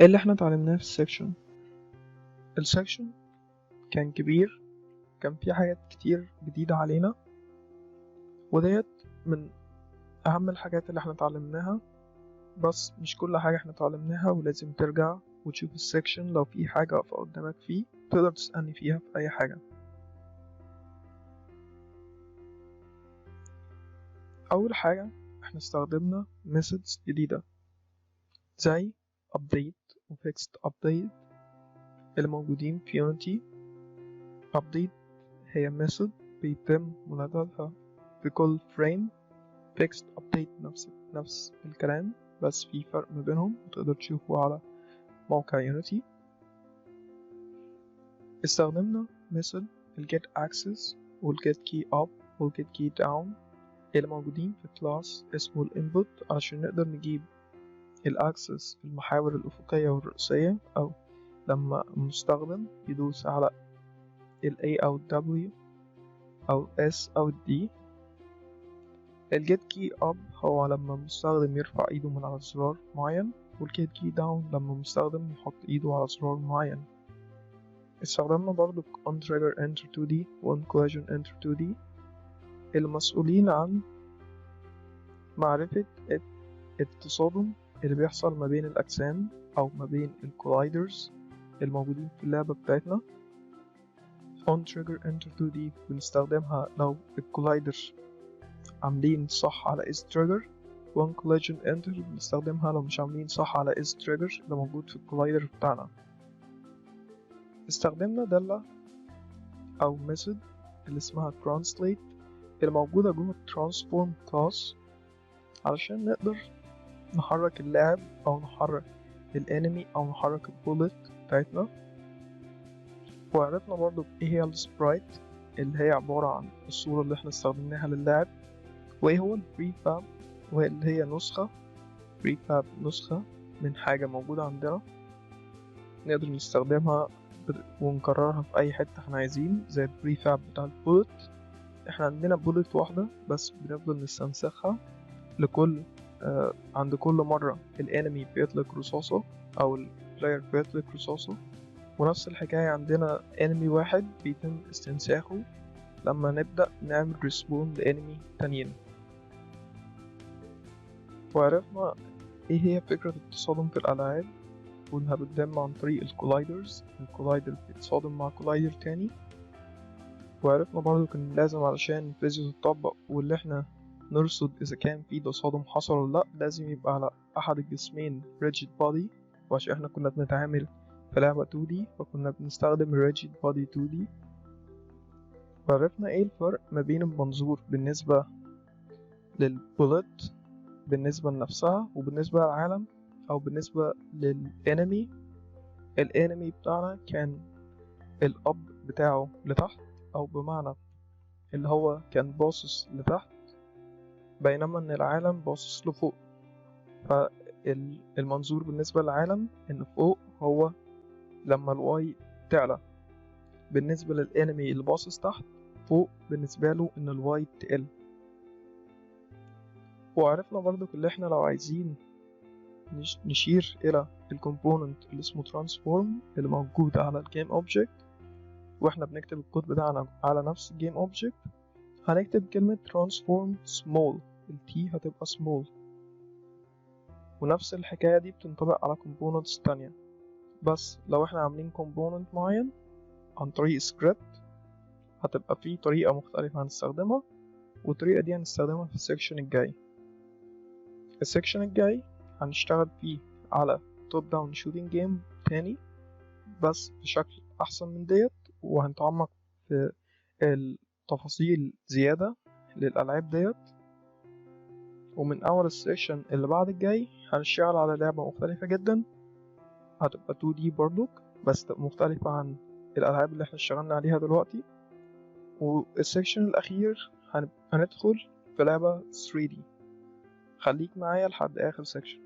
ايه اللي احنا اتعلمناه في السكشن كان كبير، كان فيه حاجات كتير جديدة علينا، وديت من اهم الحاجات اللي احنا اتعلمناها. بس مش كل حاجة احنا اتعلمناها، ولازم ترجع وتشوف السكشن لو في حاجة واقفة قدامك فيه تقدر تسألني فيها في اي حاجة. اول حاجة احنا استخدمنا methods جديدة زي update و fixed update اللي موجودين في يونيتي. update هي method بيتم مناداتها في كل فريم. fixed update نفس الكلام، بس في فرق ما بينهم وتقدر تشوفه على موقع يونيتي. استخدمنا method get access get key up get key down اللي موجودين في كلاس اسمه الانبوت، علشان نقدر نجيب الاكسس في المحاور الأفقية والرئيسية، أو لما المستخدم يدوس على ال A أو ال W أو S أو ال D. ال get key up هو لما المستخدم يرفع ايده من على زرار معين، وال get key down لما المستخدم يحط ايده على زرار معين. استخدمنا برضو on trigger enter 2D و on collision enter 2D اللي مسؤولين عن معرفة التصادم اللي بيحصل ما بين الأجسام أو ما بين الكولايدرز الموجودين في اللعبة بتاعتنا. on trigger enter 2D بنستخدمها لو الكولايدر عاملين صح على is trigger، و on collision enter بنستخدمها لو مش عاملين صح على is trigger اللي موجود في الكولايدر بتاعنا. استخدمنا دالة أو method اللي اسمها translate اللي موجودة جوه transform class علشان نقدر نحرك اللاعب أو نحرك الانمي أو نحرك البولت بتاعتنا. وعرفنا برضو ايه هي السبرايت اللي هي عبارة عن الصورة اللي احنا استخدمناها للاعب، وايه هو البريفاب واللي هي نسخة من حاجة موجودة عندنا نقدر نستخدمها ونكررها في اي حتة احنا عايزين، زي البريفاب بتاع البولت. احنا عندنا بولت واحدة بس بنفضل نستنسخها لكل عند كل مرة الانمي بيطلق رصاصة او البلاير بيطلق رصاصة، ونفس الحكاية عندنا انمي واحد بيتم استنساخه لما نبدأ نعمل ريسبون لانمي تانيين. وعرفنا ايه هي فكرة التصادم في الألعاب، وانها بتتم عن طريق الكولايدرز، الكولايدر بيتصادم مع كولايدر تاني. وعرفنا برضو كان لازم علشان الفيزيو تطبق واللي احنا نرصد اذا كان في تصادم حصل ولا لا، لازم يبقى على احد الجسمين rigid body، وعشان احنا كنا بنتعامل في لعبة 2D فكنا بنستخدم rigid body 2D. وعرفنا ايه الفرق ما بين المنظور بالنسبة للبولت بالنسبة لنفسها وبالنسبة للعالم او بالنسبة للانمي. الانمي بتاعنا كان الاب بتاعه لتحت، او بمعنى اللي هو كان باصص لتحت، بينما ان العالم باصص لفوق. فالمنظور بالنسبة للعالم ان فوق هو لما الواي تعلى، بالنسبة للانمي اللي باصص تحت فوق بالنسبة له ان الواي تقل. وعرفنا برضو اللي احنا لو عايزين نشير الى الكومبوننت اللي اسمه ترانسفورم اللي موجود على الجيم اوبجكت، واحنا بنكتب الكود بتاعنا على نفس الجيم اوبجكت هنكتب كلمة transform small، التي هتبقى small. ونفس الحكاية دي بتنطبق على components تانية، بس لو احنا عاملين component معين عن طريق script هتبقى فيه طريقة مختلفة هنستخدمها، والطريقة دي هنستخدمها في السكشن الجاي. السكشن الجاي هنشتغل فيه على top down shooting game تاني بس بشكل أحسن من ديت، وهنتعمق في التفاصيل زيادة للألعاب ديت. ومن أول السيشن اللي بعد الجاي هنشتغل على لعبة مختلفة جدا، هتبقى 2D برضو بس مختلفة عن الألعاب اللي احنا اشتغلنا عليها دلوقتي. والسيشن الأخير هندخل في لعبة 3D. خليك معايا لحد آخر سيكشن.